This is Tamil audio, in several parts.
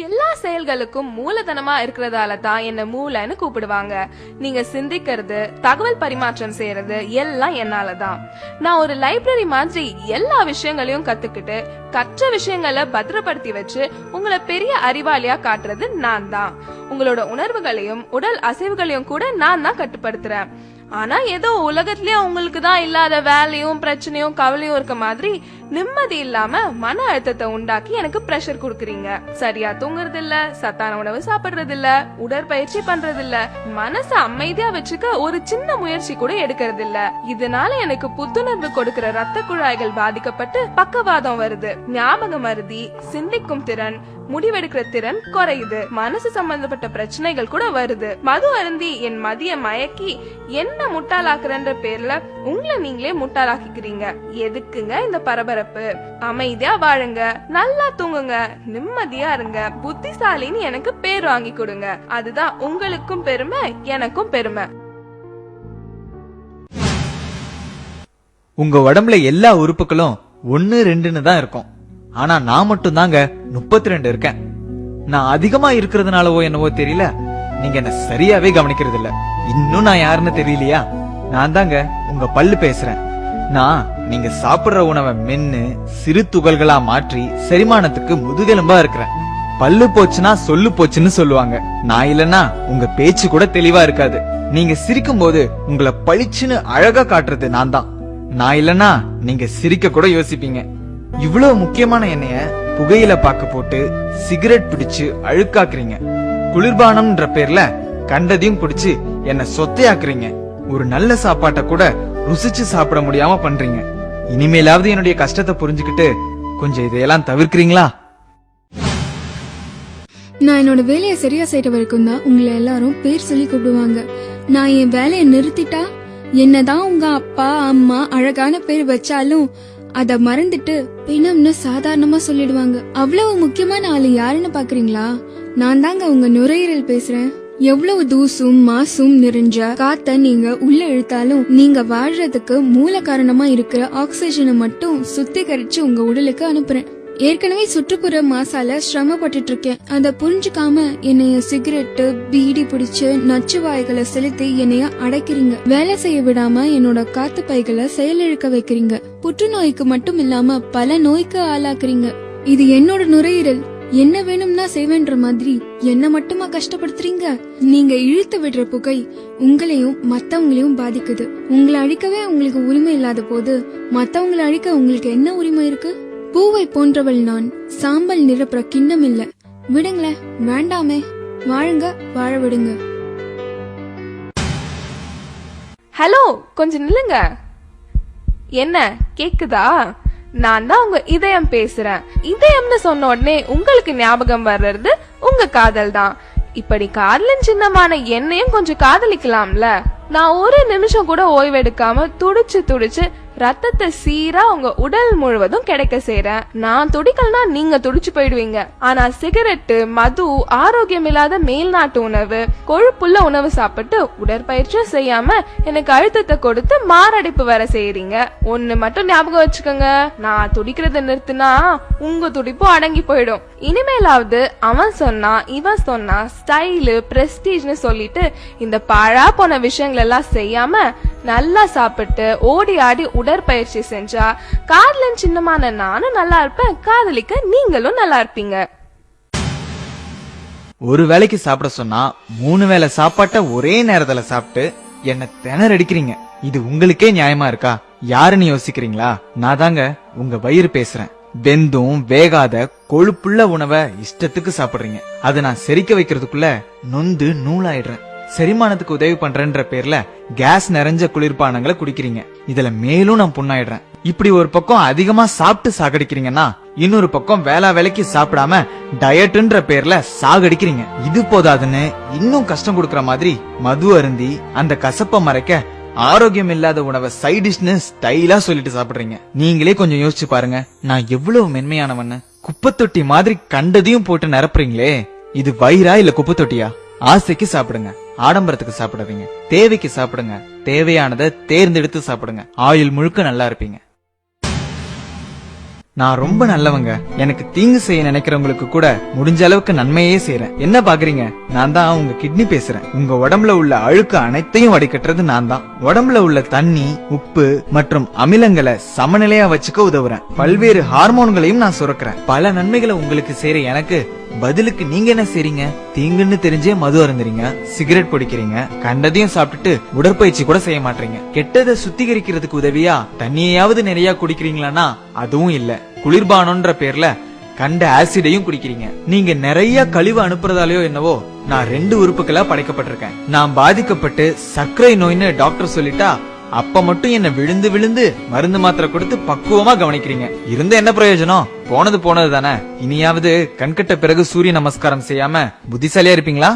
எல்லா செயல்களுக்கும் மூலதனமா இருக்கிறதால தான் என்ன மூளைன்னு கூப்பிடுவாங்க. நீங்க சிந்திக்கிறது, தகவல் பரிமாற்றம் செய்யறது எல்லாம் என்னாலதான். நான் ஒரு லைப்ரரி மாதிரி எல்லா விஷயங்களையும் கத்துக்கிட்டு கற்ற விஷயங்களை பத்திரப்படுத்தி வச்சு உங்களை பெரிய அறிவாளியா காட்டுறது நான் தான். உங்களோட உணர்வுகளையும் உடல் அசைவுகளையும் கூட நான் தான் கட்டுப்படுத்துறேன். ஆனா ஏதோ உலகத்திலேயே உங்களுக்கு தான் இல்லாத வேலையும் பிரச்சனையும் கவலையும் இருக்க மாதிரி நிம்மதி இல்லாம மன அழுத்தத்தை உண்டாக்கி எனக்கு பிரஷர் குடுக்கறீங்க. சரியா தூங்குறது இல்ல, சத்தான உணவு சாப்பிடுறது இல்ல, உடற்பயிற்சி பண்றது இல்ல, மனசை அமைதியா வச்சுக்க ஒரு சின்ன முயற்சி கூட எடுக்கிறது இல்ல. இதனால எனக்கு புத்துணர்வு கொடுக்கிற ரத்த குழாய்கள் பாதிக்கப்பட்டு பக்கவாதம் வருது, ஞாபக மருதி, சிந்திக்கும் திறன், முடிவெடுக்கிற திறன் குறையுது, மனசு சம்பந்தப்பட்ட பிரச்சனைகள் கூட வருது. மது அருந்தி என் மதிய மயக்கி என்ன முட்டாளாக்குறன்ற பேர்ல உங்களை நீங்களே முட்டாளாக்கிக்கிறீங்க. எதுக்குங்க இந்த பரபரப்பு? அமைதியா வாழுங்க, நல்லா தூங்குங்க, நிம்மதியா இருங்க, புத்திசாலின்னு எனக்கு பேர் வாங்கி கொடுங்க. அதுதான் உங்களுக்கும் பெருமை, எனக்கும் பெருமை. உங்க உடம்புல எல்லா உறுப்புகளும் 1 2ன்னு தான் இருக்கும். ஆனா நான் மட்டும் தாங்க 32 இருக்கேன். நான் அதிகமா இருக்கிறதுனாலவோ என்னவோ தெரியல, நீங்க என்ன சரியாவே கவனிக்கிறது இல்ல. இன்னும் நான் யாருன்னு தெரியலையா? நான் தாங்க உங்க பல்லு பேசுறேன். நான் நீங்க சாப்பிடுற உணவை மென்னு சிறு துகள்களா மாற்றி செரிமானத்துக்கு முதுகெலும்பா இருக்கிறேன். பல்லு போச்சுன்னா சொல்லு போச்சுன்னு சொல்லுவாங்க. நான் இல்லன்னா உங்க பேச்சு கூட தெளிவா இருக்காது. நீங்க சிரிக்கும் போது உங்களை பளிச்சுன்னு அழகா காட்டுறது நான் தான். நான் இல்லன்னா நீங்க சிரிக்க கூட யோசிப்பீங்க. இவ்வளவு முக்கியமான எண்ணெய புகையில பாக்க போட்டு சிகரெட் பிடிச்சு அழுக்காக்குறீங்க. குளிர்பானம்ன்ற பேர்ல கண்டதையும் குடிச்சு என்ன சொத்தையாக்குறீங்க. ஒரு நல்ல சாப்பாட்டை கூட ருசிச்சு சாப்பிட முடியாம பண்றீங்க. இனிமேலாவது என்னுடைய கஷ்டத்தை புரிஞ்சுக்கிட்டு கொஞ்சம் இதையெல்லாம் தவிர்க்கிறீங்களா? நான் என்னோட வேலையை சரியா செய்யற வரைக்கும் தான் உங்களை எல்லாரும் பேர் சொல்லி கூப்பிடுவாங்க. நான் என் வேலையை நிறுத்திட்டா என்னதான் உங்க அப்பா அம்மா அழகான பேர் வச்சாலும் அத மறந்துட்டு பிணம்னு சாதாரணமா சொல்லிடுவாங்க. அவ்வளவு முக்கியமான ஆளு யாருன்னு பாக்குறீங்களா? நான் தாங்க உங்க நுரையீரல் பேசுறேன். எவ்வளவு தூசும் மாசும் நிறைஞ்ச காத்த நீங்க உள்ள இழுத்தாலும் நீங்க வாழ்றதுக்கு மூல காரணமா இருக்கிற ஆக்சிஜனை மட்டும் சுத்திகரிச்சு உங்க உடலுக்கு அனுப்புறேன். ஏற்கனவே சுற்றுப்புற மாசால சிரமப்பட்டு இருக்கேன். அத புரிஞ்சுக்காம என்னைய சிகரெட்டு பீடி பிடிச்சு நச்சு வாய்களை செலுத்தி என்னைய அடைக்கிறீங்க. வேலை செய்ய விடாம என்னோட காத்து பைகளை செயலிழக்க வைக்கிறீங்க. புற்றுநோய்க்கு மட்டும் இல்லாம பல நோய்க்கு ஆளாக்குறீங்க. இது என்னோட நுரையீரல், என்ன வேணும்னா செய்வேன்ற மாதிரி என்ன மட்டுமா கஷ்டப்படுத்துறீங்க? நீங்க இழுத்து விடுற புகை உங்களையும் மத்தவங்களையும் பாதிக்குது. உங்களை அழிக்கவே உங்களுக்கு உரிமை இல்லாத போது மத்தவங்களை அழிக்க உங்களுக்கு என்ன உரிமை இருக்கு? பூவை போன்றவள் நான், சாம்பல் நிரப்புற கிண்ணம் இல்ல. விடுங்களேன், வேண்டாமே, வாழுங்க, வாழ விடுங்க. ஹலோ, கொஞ்சம் நில்லுங்க. என்ன கேக்குதா? நான் தான் உங்க இதயம் பேசுறேன். இதயம்னு சொன்ன உடனே உங்களுக்கு ஞாபகம் வர்றது உங்க காதல் தான். இப்படி காதலின் சின்னமான என்னையும் கொஞ்சம் காதலிக்கலாம்ல. நான் ஒரு நிமிஷம் கூட ஓய்வெடுக்காம துடிச்சு துடிச்சு ரத்தத்தை சீரா உங்க உடல் முழுவதும் கிடைக்க செய்றேன். நான் துடிக்கலனா நீங்க துடிச்சு போயிடுவீங்க. ஆனா சிகரெட்டு, மது, ஆரோக்கியம் இல்லாத மேல்நாட்டு உணவு, கொழுப்புள்ள உணவு சாப்பிட்டு உடற்பயிற்சியும் செய்யாம எனக்கு அழுத்தத்தை கொடுத்து மாரடைப்பு வர செய்யறீங்க. ஒண்ணு மட்டும் ஞாபகம் வச்சுக்கோங்க, நான் துடிக்கிறத நிறுத்தினா உங்க துடிப்பும் அடங்கி போயிடும். இனிமேலாவது அவன் சொன்னா இவன் சொன்னா ஸ்டைலு பிரஸ்டீஜ்னு சொல்லிட்டு இந்த பாழா போன விஷயங்கள் எல்லாம் செய்யாம நல்லா சாப்பிட்டு ஓடி ஆடி உடற்பயிற்சி செஞ்சா காதலின் சின்னமான நானும் நல்லா இருப்பேன், காதலிக்க நீங்களும் நல்லா இருப்பீங்க. ஒரு வேளைக்கு சாப்பிட சொன்னா 3 வேளை சாப்பாட்ட ஒரே நேரத்துல சாப்பிட்டு என்ன திணறடிக்கிறீங்க. இது உங்களுக்கே நியாயமா இருக்கா? யாருன்னு யோசிக்கிறீங்களா? நான் தாங்க உங்க வயிறு பேசுறேன். வெந்தும் வேகாத கொழுப்புள்ள உணவை இஷ்டத்துக்கு சாப்பிடுறீங்க. அதை நான் செரிக்க வைக்கிறதுக்குள்ள நொந்து நூலாயிடுறேன். செரிமானத்துக்கு உதவி பண்றேன்ற பேர்ல கேஸ் நிறைஞ்ச குளிர்பானங்களை குடிக்கிறீங்க. இதுல மேலும் நான் புண்ணாயிடுறேன். இப்படி ஒரு பக்கம் அதிகமா சாப்பிட்டு சாகடிக்கிறீங்கன்னா இன்னொரு பக்கம் வேளா வேலைக்கு சாப்பிடாம டயட்ன்ற பேர்ல சாகடிக்கிறீங்க. இது போதாதுன்னு இன்னும் கஷ்டம் கொடுக்கற மாதிரி மது அருந்தி அந்த கசப்பை மறைக்க ஆரோக்கியம் இல்லாத உணவை சைட் டிஷ்னு ஸ்டைலா சொல்லிட்டு சாப்பிடுறீங்க. நீங்களே கொஞ்சம் யோசிச்சு பாருங்க, நான் எவ்வளவு மென்மையானவன்னு. குப்பத்தொட்டி மாதிரி கண்டதையும் போட்டு நிரப்புறீங்களே, இது வயிறா இல்ல குப்பத்தொட்டியா? ஆசைக்கு சாப்பிடுங்க, ஆடம்பரத்துக்கு சாப்பிடாதீங்க. தேவைக்கு சாப்பிடுங்க, தேவையானதை தேர்ந்தெடுத்து சாப்பிடுங்க. ஆயுள் முழுக்க நல்லா இருப்பீங்க. நான் ரொம்ப நல்லவங்க. எனக்கு தீங்கு செய்ய நினைக்கிறவங்களுக்கு கூட முடிஞ்ச அளவுக்கு நன்மையே செய்யறேன். என்ன பாக்குறீங்க? நான் தான் உங்க கிட்னி பேசுறேன். உங்க உடம்புல உள்ள அழுக்கு அனைத்தையும் வடிகட்டுறது நான் தான். உடம்புல உள்ள தண்ணி, உப்பு மற்றும் அமிலங்களை சமநிலையா வச்சுக்க உதவுறேன். பல்வேறு ஹார்மோன்களையும் நான் சுரக்கிறேன். பல நன்மைகளை உங்களுக்கு செய்யற எனக்கு பதிலுக்கு நீங்க என்ன செய்றீங்க? தீங்குன்னு தெரிஞ்சே மது அருந்துறீங்க, சிகரெட் பிடிக்கிறீங்க, கண்டதையும் சாப்பிட்டுட்டு உடற்பயிற்சி கூட செய்ய மாட்டீங்க. கெட்டதை சுத்திகரிக்கிறதுக்கு உதவியா தண்ணியாவது நிறைய குடிக்கிறீங்களான்னா அதுவும் இல்ல. குளிர்பானம்ன்ற பேர்ல கண்ட ஆசிடையும் குடிக்கிறீங்க. நீங்க நிறைய கழிவு அனுப்புறதாலயோ என்னவோ நான் 2 உறுப்புகளா படைக்கப்பட்டிருக்கேன். நான் பாதிக்கப்பட்டு சர்க்கரை நோய்னு டாக்டர் சொல்லிட்டா அப்ப மட்டும் என்ன விழுந்து விழுந்து மருந்து மாத்திரை கொடுத்து பக்குவமா கவனிக்கிறீங்க. இருந்த என்ன பிரயோஜனம்? போனது போனது தானே. இனியாவது கண்கட்ட பிறகு சூரிய நமஸ்காரம் செய்யாம புத்திசாலியா இருப்பீங்களா?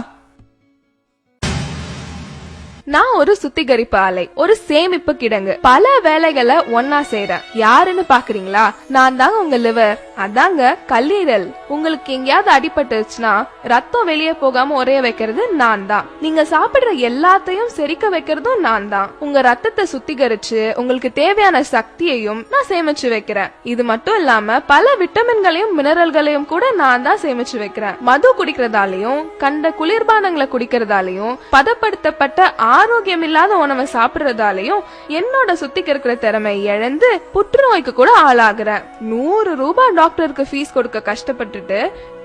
நான் ஒரு சுத்திகரிப்பு ஆலை, ஒரு சேமிப்பு கிடங்கு. பல வேலைகளை ஒன்னா செய்யறேன். யாருன்னு பாக்குறீங்களா? நான் தாங்க உங்க லிவர், அதாங்க கல்லீரல். உங்களுக்கு எங்கேயாவது அடிபட்டுச்சுன்னா ரத்தம் வெளியே போகாம உரைய வைக்கிறது நான் தான். நீங்க சாப்பிடுற எல்லாத்தையும் செரிக்க வைக்கிறதும் நான் தான். உங்க ரத்தத்தை சுத்திகரிச்சு உங்களுக்கு தேவையான சக்தியையும் நான் சேமிச்சு வைக்கிறேன். இது மட்டும் இல்லாம பல விட்டமின்களையும் மினரல்களையும் கூட நான் தான் சேமிச்சு வைக்கிறேன். மது குடிக்கிறதாலையும் கண்ட குளிர்பானங்களை குடிக்கிறதாலையும் பதப்படுத்தப்பட்ட ஆரோக்கியம் இல்லாத உணவை சாப்பிடுறதாலையும் என்னோட சுத்திகரிக்கிற திறமை இழந்து புற்றுநோய்க்கு கூட ஆளாகிறேன். 100 ரூபாய் டாக்டருக்கு ஃபீஸ் கொடுக்க கஷ்டப்பட்டுட்டு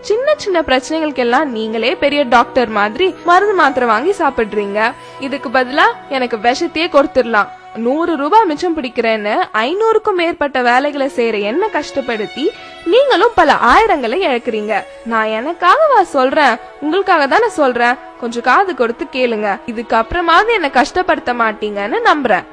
சின்ன சின்ன பிரச்சனைகளுக்கு எல்லாம் நீங்களே பெரிய டாக்டர் மாதிரி மருந்து மாத்திரை வாங்கி சாப்பிடுறீங்க. இதுக்கு பதிலா எனக்கு விஷத்தையே கொடுத்துடலாம். 100 ரூபாய் மிச்சம் பிடிக்கிறேன்னு 500க்கும் மேற்பட்ட வேலைகளை செய்யற என்ன கஷ்டப்படுத்தி நீங்களும் பல ஆயிரங்களை இழக்கிறீங்க. நான் எனக்காகவா சொல்றேன்? உங்களுக்காக தானே சொல்றேன். கொஞ்சம் காது கொடுத்து கேளுங்க. இதுக்கு அப்புறமாவது என்ன கஷ்டப்படுத்த மாட்டீங்கன்னு நம்புறேன்.